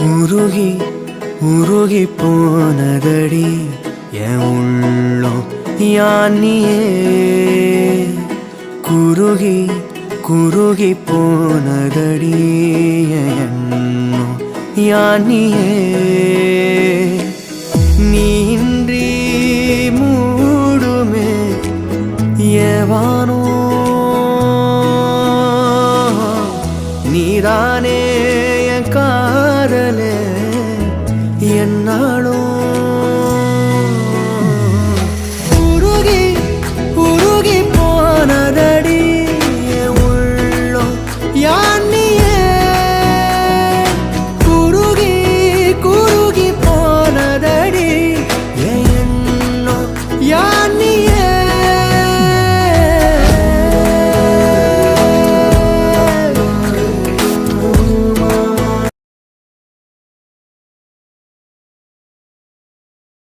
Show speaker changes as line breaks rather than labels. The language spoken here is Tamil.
உருகி உருகி போனதடி என் உள்ளம் யானியே குருகி குருகி போனதடி என் எண்ணம் யானியே நீன்றி மூடுமே ஏவானோ நீதானே என் காதலே என்னாலும்